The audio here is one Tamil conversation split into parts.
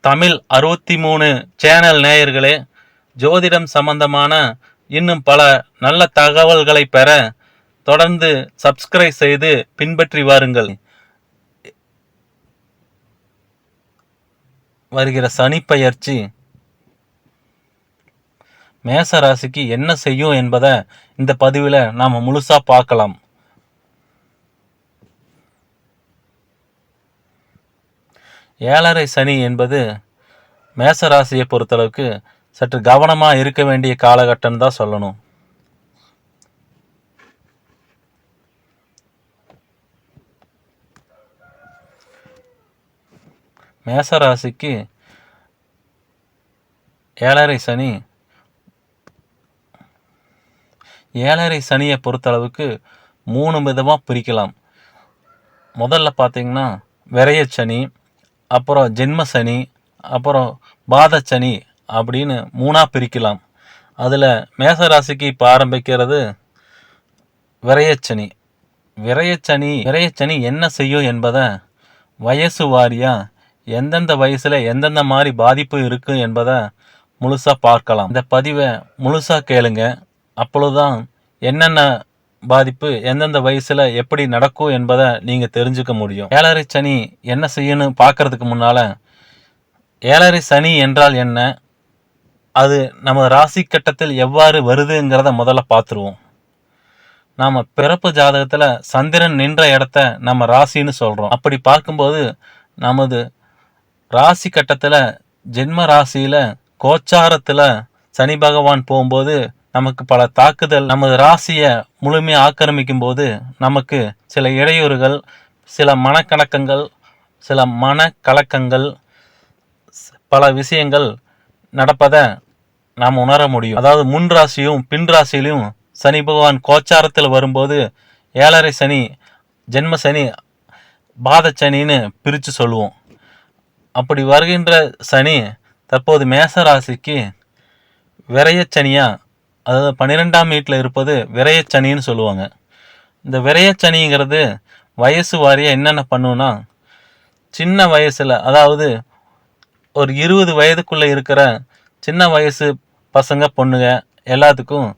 தமிழ் 63 சேனல் நேயர்களே, ஜோதிடம் சம்பந்தமான இன்னும் பல நல்ல தகவல்களை பெற தொடர்ந்து சப்ஸ்கிரைப் செய்து பின்பற்றி வாருங்கள். வருகிற சனி பயிற்சி மேச ராசிக்கு என்ன செய்யும் என்பதை இந்த பதிவில் நாம் முழுசா பார்க்கலாம். ஏழரை சனி என்பது மேச ராசியை பொறுத்தளவுக்கு சற்று கவனமாக இருக்க வேண்டிய காலகட்டம் தான் சொல்லணும். மேச ராசிக்கு ஏழரை சனியை பொறுத்தளவுக்கு 3 விதமாக பிரிக்கலாம். முதல்ல பார்த்தீங்கன்னா விரயச்சனி, அப்புறம் ஜென்ம சனி, அப்புறம் பாதச்சனி அப்படின்னு 3ஆக பிரிக்கலாம். அதில் மேசராசிக்கு இப்போ ஆரம்பிக்கிறது விரயச்சனி. விரயச்சனி என்ன செய்யும் என்பதை வயசு வாரியாக எந்தெந்த வயசில் எந்தெந்த மாதிரி பாதிப்பு இருக்குது என்பதை முழுசாக பார்க்கலாம். இந்த பதிவை முழுசாக கேளுங்க. அப்பொழுதுதான் என்னென்ன பாதிப்பு எந்தெந்த வயசில் எப்படி நடக்கும் என்பதை நீங்கள் தெரிஞ்சுக்க முடியும். ஏழரை சனி என்ன செய்யணும் பார்க்கறதுக்கு முன்னால், ஏழரை சனி என்றால் என்ன, அது நம்ம ராசி கட்டத்தில் எவ்வாறு வருதுங்கிறத முதல்ல பார்த்துருவோம். நாம் பிறப்பு ஜாதகத்தில் சந்திரன் நின்ற இடத்த நம்ம ராசின்னு சொல்கிறோம். அப்படி பார்க்கும்போது நமது ராசி கட்டத்தில் ஜென்ம ராசியில் கோச்சாரத்தில் சனி பகவான் போகும்போது நமக்கு பல தாக்குதல், நமது ராசியை முழுமையாக ஆக்கிரமிக்கும் போது நமக்கு சில இடையூறுகள், சில மனக்கணக்கங்கள், சில மனக்கலக்கங்கள், பல விஷயங்கள் நடப்பதை நாம் உணர முடியும். அதாவது முன் ராசியும் பின் ராசியிலையும் சனி பகவான் கோச்சாரத்தில் வரும்போது ஏழரை சனி, ஜென்ம சனி, பாதச்சனின்னு பிரித்து சொல்லுவோம். அப்படி வருகின்ற சனி தற்போது மேச ராசிக்கு விரயச்சனியா, அதாவது 12ஆம் வீட்டில் இருப்பது விரயச்சனின்னு சொல்லுவாங்க. இந்த விரயச்சனிங்கிறது வயசு வாரியாக என்னென்ன பண்ணுன்னா, சின்ன வயசில், அதாவது ஒரு 20 வயதுக்குள்ளே இருக்கிற சின்ன வயசு பசங்க பொண்ணுங்க எல்லாத்துக்கும்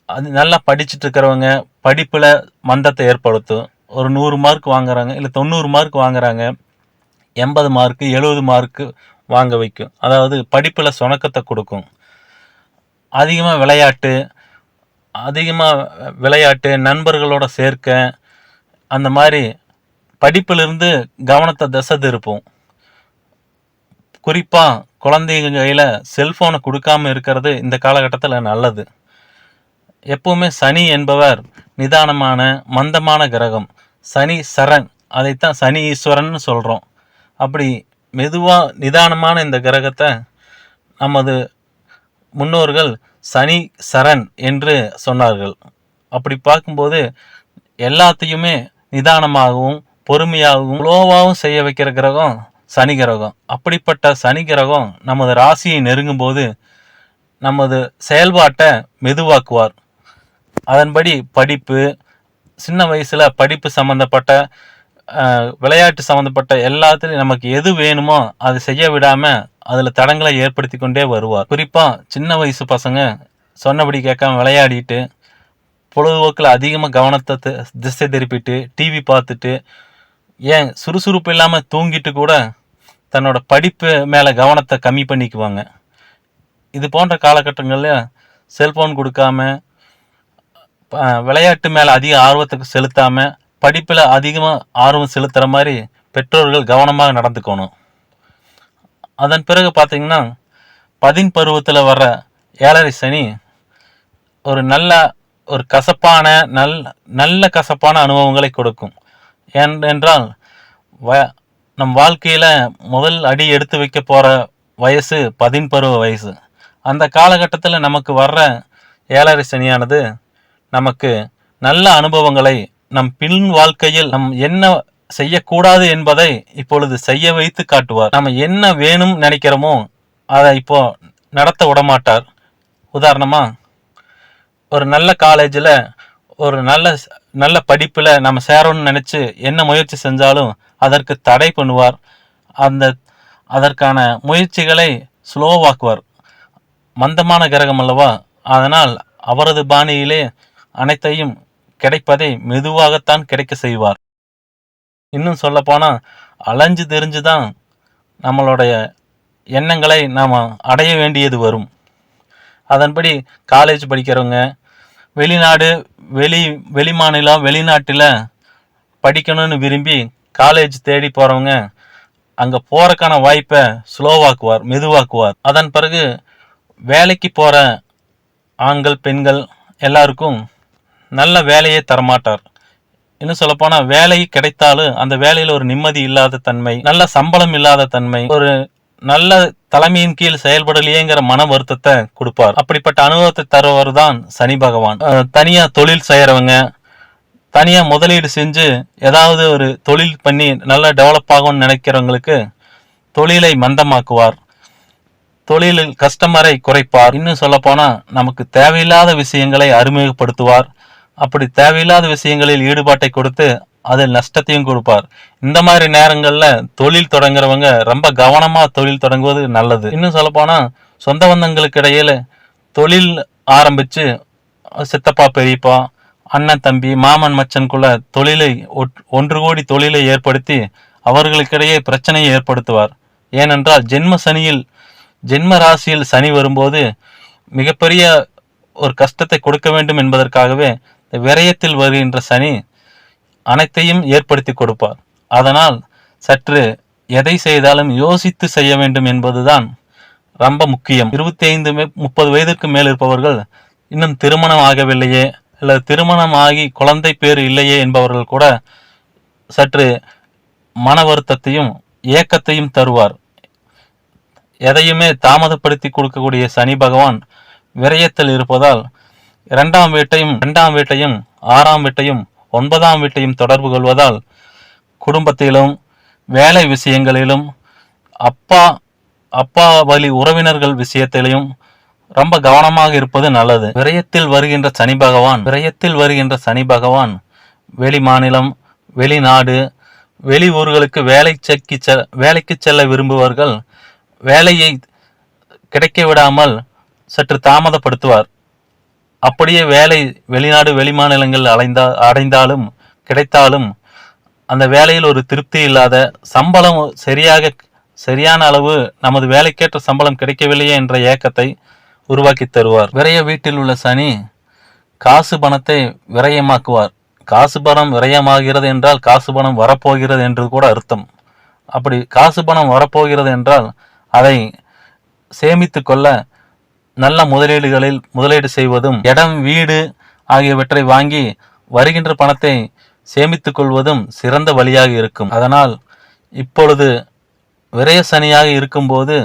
அது நல்லா படிச்சுட்டு இருக்கிறவங்க படிப்பில் மந்தத்தை ஏற்படுத்தும். ஒரு 100 மார்க் வாங்குறாங்க, இல்லை 90 மார்க் வாங்குறாங்க, 80 மார்க்கு 70 மார்க்கு வாங்க வைக்கும். அதாவது படிப்பில் சுணக்கத்தை கொடுக்கும். அதிகமாக விளையாட்டு, நண்பர்களோட சேர்க்க, அந்த மாதிரி படிப்பிலிருந்து கவனத்தை திசை திருப்போம். குறிப்பாக குழந்தைங்க கையில் செல்ஃபோனை கொடுக்காமல் இருக்கிறது இந்த காலகட்டத்தில் நல்லது. எப்பவுமே சனி என்பவர் நிதானமான மந்தமான கிரகம். சனி சரண், அதைத்தான் சனி ஈஸ்வரன் சொல்கிறோம். அப்படி மெதுவாக நிதானமான இந்த கிரகத்தை நமது முன்னோர்கள் சனி சரண் என்று சொன்னார்கள். அப்படி பார்க்கும்போது எல்லாத்தையுமே நிதானமாகவும் பொறுமையாகவும் ஸ்லோவாகவும் செய்ய வைக்கிற கிரகம் சனி கிரகம். அப்படிப்பட்ட சனி கிரகம் நமது ராசியை நெருங்கும் போது நமது செயல்பாட்டை மெதுவாக்குவார். அதன்படி படிப்பு, சின்ன வயசில் படிப்பு சம்மந்தப்பட்ட விளையாட்டு சம்மந்தப்பட்ட எல்லாத்துலையும் நமக்கு எது வேணுமோ அதை செய்ய விடாமல் அதில் தடங்களை ஏற்படுத்தி கொண்டே வருவார். குறிப்பாக சின்ன வயசு பசங்க சொன்னபடி கேட்காம விளையாடிட்டு பொழுதுபோக்கில் அதிகமாக கவனத்தை திசை திருப்பிட்டு டிவி பார்த்துட்டு, ஏன் சுறுசுறுப்பு இல்லாமல் தூங்கிட்டு கூட தன்னோட படிப்பு மேலே கவனத்தை கம்மி பண்ணிக்குவாங்க. இது போன்ற காலகட்டங்களில் செல்ஃபோன் கொடுக்காம, விளையாட்டு மேலே அதிக ஆர்வத்துக்கு செலுத்தாமல் படிப்பில் அதிகமாக ஆர்வம் செலுத்துகிற மாதிரி பெற்றோர்கள் கவனமாக நடந்துக்கணும். அதன் பிறகு பார்த்திங்கன்னா 10 பருவத்தில் வர்ற ஏழரை சனி ஒரு கசப்பான நல்ல கசப்பான அனுபவங்களை கொடுக்கும். ஏனென்றால் நம் வாழ்க்கையில் முதல் அடி எடுத்து வைக்க போகிற வயசு 10 பருவ வயசு. அந்த காலகட்டத்தில் நமக்கு வர்ற ஏழரை சனியானது நமக்கு நல்ல அனுபவங்களை, நம் பின் வாழ்க்கையில் நம் என்ன செய்யக்கூடாது என்பதை இப்பொழுது செய்ய வைத்து காட்டுவார். நம்ம என்ன வேணும் நினைக்கிறோமோ அதை இப்போ நடத்த விடமாட்டார். உதாரணமாக, ஒரு நல்ல காலேஜில் ஒரு நல்ல படிப்பில் நம்ம சேரணும்னு நினச்சி என்ன முயற்சி செஞ்சாலும் அதற்கு தடை பண்ணுவார். அதற்கான முயற்சிகளை ஸ்லோவாக்குவார். மந்தமான கிரகம் அல்லவா, அதனால் அவரது பாணியிலே அனைத்தையும் கிடைப்பதை மெதுவாகத்தான் கிடைக்க செய்வார். இன்னும் சொல்ல போனா அலைஞ்சு தெரிஞ்சுதான் நம்மளுடைய எண்ணங்களை நாம் அடைய வேண்டியது வரும். அதன்படி காலேஜ் படிக்கிறவங்க, வெளிநாடு, வெளி மாநிலம், வெளிநாட்டில் படிக்கணும்னு விரும்பி காலேஜ் தேடி போகிறவங்க அங்கே போகிறக்கான வாய்ப்பை ஸ்லோவாக்குவார், மெதுவாக்குவார். அதன் பிறகு வேலைக்கு போகிற ஆண்கள் பெண்கள் எல்லாருக்கும் நல்ல வேலையை தரமாட்டார். இன்னும் சொல்லப்போனால் வேலை கிடைத்தாலும் அந்த வேலையில் ஒரு நிம்மதி இல்லாத தன்மை, நல்ல சம்பளம் இல்லாத தன்மை, ஒரு நல்ல தலைமையின் கீழ் செயல்படலையேங்கிற மன வருத்தத்தை கொடுப்பார். அப்படிப்பட்ட அனுபவத்தை தருவர் தான் சனி பகவான். தனியா தொழில் செய்யறவங்க, தனியா முதலீடு செஞ்சு ஏதாவது ஒரு தொழில் பண்ணி நல்லா டெவலப் ஆகும்னு நினைக்கிறவங்களுக்கு தொழிலை மந்தமாக்குவார், தொழிலில் கஸ்டமரை குறைப்பார். இன்னும் சொல்ல போனா நமக்கு தேவையில்லாத விஷயங்களை அறிமுகப்படுத்துவார். அப்படி தேவையில்லாத விஷயங்களில் ஈடுபாட்டை கொடுத்து அதில் நஷ்டத்தையும் கொடுப்பார். இந்த மாதிரி நேரங்கள்ல தொழில் தொடங்குறவங்க ரொம்ப கவனமா தொழில் தொடங்குவது நல்லது. இன்னும் சொல்ல போனா சொந்த பந்தங்களுக்கு இடையில தொழில் ஆரம்பிச்சு சித்தப்பா பெரியப்பா அண்ணன் தம்பி மாமன் மச்சனுக்குள்ள தொழிலை ஒன்று கோடி தொழிலை ஏற்படுத்தி அவர்களுக்கிடையே பிரச்சனையை ஏற்படுத்துவார். ஏனென்றால் ஜென்ம ராசியில் சனி வரும்போது மிகப்பெரிய ஒரு கஷ்டத்தை கொடுக்க வேண்டும் என்பதற்காகவே விரயத்தில் வருகின்ற சனி அனைத்தையும் ஏற்படுத்தி கொடுப்பார். அதனால் சற்று எதை செய்தாலும் யோசித்து செய்ய வேண்டும் என்பதுதான் ரொம்ப முக்கியம். 25-30 வயதிற்கு மேல் இருப்பவர்கள் இன்னும் திருமணம் ஆகவில்லையே, அல்லது திருமணம் ஆகி குழந்தை பேர் இல்லையே என்பவர்கள் கூட சற்று மன வருத்தத்தையும் ஏக்கத்தையும் தருவார். எதையுமே தாமதப்படுத்தி கொடுக்கக்கூடிய சனி பகவான் விரயத்தில் இருப்பதால் 2ஆம் வீட்டையும் 6ஆம் வீட்டையும் 9ஆம் வீட்டையும் தொடர்பு கொள்வதால் குடும்பத்திலும் வேலை விஷயங்களிலும் அப்பா வழி உறவினர்கள் விஷயத்திலையும் ரொம்ப கவனமாக இருப்பது நல்லது. விரயத்தில் வருகின்ற சனி பகவான் வெளி மாநிலம், வெளிநாடு, வெளி ஊர்களுக்கு வேலைக்கு செல்ல விரும்புவர்கள் வேலையை கிடைக்க விடாமல் சற்று தாமதப்படுத்துவார். அப்படியே வேலை வெளிநாடு வெளிமாநிலங்கள் அடைந்தாலும் கிடைத்தாலும் அந்த வேலையில் ஒரு திருப்தி இல்லாத, சம்பளம் சரியான அளவு நமது வேலைக்கேற்ற சம்பளம் கிடைக்கவில்லையே என்ற ஏக்கத்தை உருவாக்கி தருவார். விரய வீட்டில் உள்ள சனி காசு பணத்தை விரயமாக்குவார். காசு பணம் விரயமாகிறது என்றால் காசு பணம் வரப்போகிறது என்று கூட அர்த்தம். அப்படி காசு பணம் வரப்போகிறது என்றால் அதை சேமித்து கொள்ள நல்ல முதலீடுகளில் முதலீடு செய்வதும், இடம் வீடு ஆகியவற்றை வாங்கி வருகின்ற பணத்தை சேமித்துக் கொள்வதும் சிறந்த வழியாக இருக்கும். அதனால் இப்பொழுது விரய சனியாக இருக்கும்போது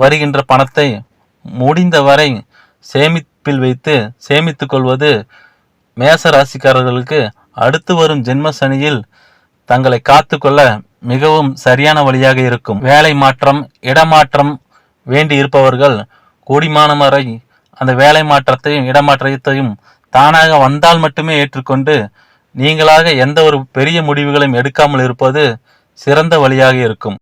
வருகின்ற பணத்தை முடிந்தவரை சேமிப்பில் வைத்து சேமித்துக் கொள்வது மேச ராசிக்காரர்களுக்கு அடுத்து வரும் ஜென்ம சனியில் தங்களை காத்து கொள்ள மிகவும் சரியான வழியாக இருக்கும். வேலை மாற்றம், இடமாற்றம் வேண்டி இருப்பவர்கள் கூடிமானம் வரை அந்த வேலை மாற்றத்தையும் இடமாற்றத்தையும் தானாக வந்தால் மட்டுமே ஏற்றுக்கொண்டு நீங்களாக எந்த ஒரு பெரிய முடிவுகளையும் எடுக்காமல் இருப்பது சிறந்த வழியாக இருக்கும்.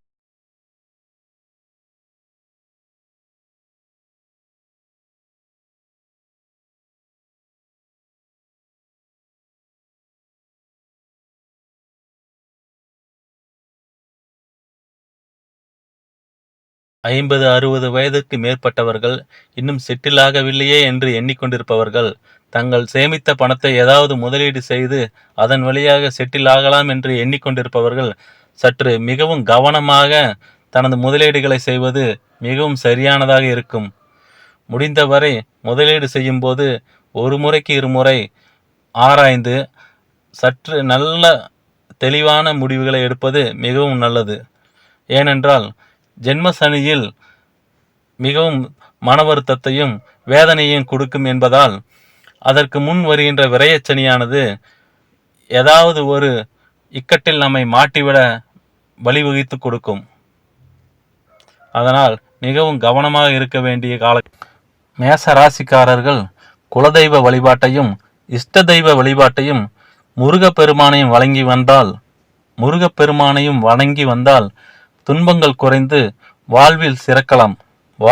ஐம்பது 60 வயதுக்கு மேற்பட்டவர்கள் இன்னும் செட்டில் ஆகவில்லையே என்று எண்ணிக்கொண்டிருப்பவர்கள் தங்கள் சேமித்த பணத்தை ஏதாவது முதலீடு செய்து அதன் வழியாக செட்டில் ஆகலாம் என்று எண்ணிக்கொண்டிருப்பவர்கள் சற்று மிகவும் கவனமாக தனது முதலீடுகளை செய்வது மிகவும் சரியானதாக இருக்கும். முடிந்தவரை முதலீடு செய்யும் போது ஒரு முறைக்கு இருமுறை ஆராய்ந்து சற்று நல்ல தெளிவான முடிவுகளை எடுப்பது மிகவும் நல்லது. ஏனென்றால் ஜென்ம சனியில் மிகவும் மன வருத்தத்தையும் வேதனையும் கொடுக்கும் என்பதால் அதற்கு முன் வருகின்ற விரயச்சனியானது ஏதாவது ஒரு இக்கட்டில் நம்மை மாட்டிவிட வழிவகுத்து கொடுக்கும். அதனால் மிகவும் கவனமாக இருக்க வேண்டிய மேச ராசிக்காரர்கள் குலதெய்வ வழிபாட்டையும் இஷ்ட தெய்வ வழிபாட்டையும் முருகப்பெருமானையும் வணங்கி வந்தால் துன்பங்கள் குறைந்து வாழ்வில் சிறக்கலாம்.